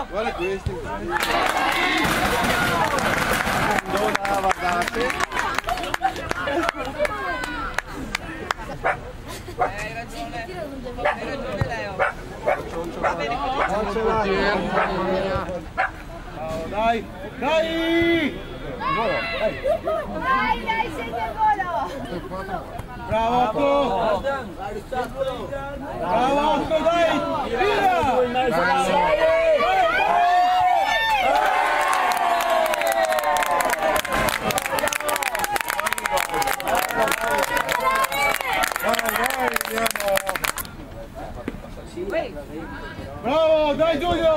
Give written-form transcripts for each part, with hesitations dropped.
Guarda questi. Non guardate. Hai ragione Leo. Va bene così. Dai, dai! Dai, segna il volo! Bravo Otto! Bravo Otto, dai! Tira! Bravo, dai Giulio!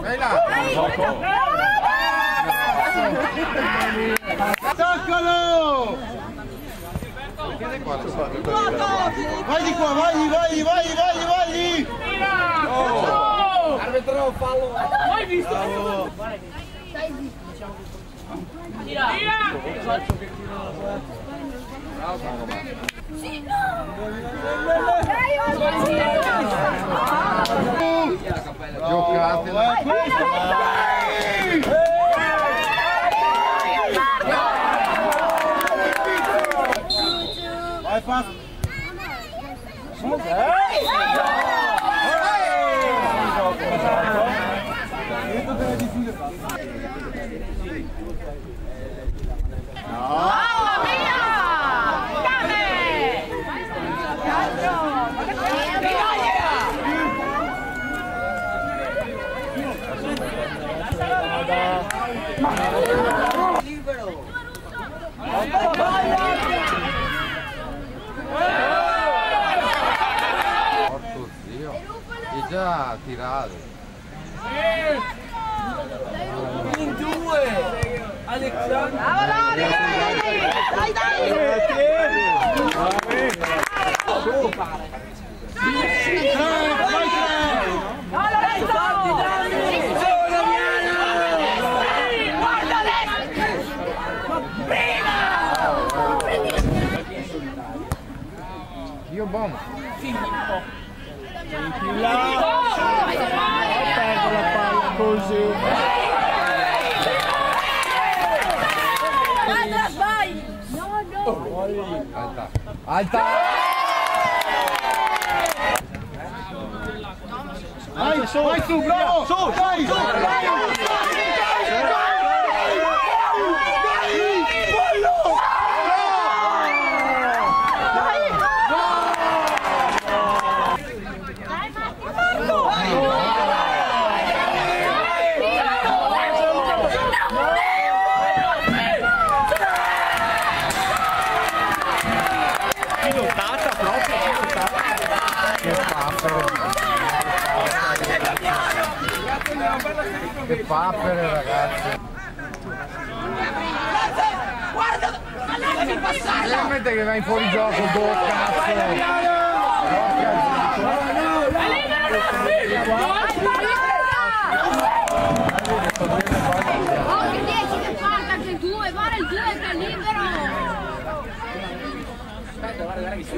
Vai là! Attaccalo! Vai di qua, vai! Arbitro, fallo! Hai visto? Tira! Sì, no! Dai, Giocate! Vai fast! Porco Dio! È già tirato! In due! Alexandro! dai! Devo fare! Io bomba! Là! Perdo la palla così! Alta! Alta! Vai su, bravo! Su, dai! Che papere ragazzi! Guarda! Devi passare! Veramente che vai in fuori gioco, cazzo! Oh, che 10 che falta anche il 2, guarda il 2 che è libero! Aspetta, guarda che si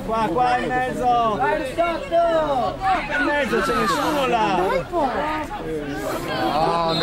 Qua in mezzo! In mezzo c'è nessuno là! Oh,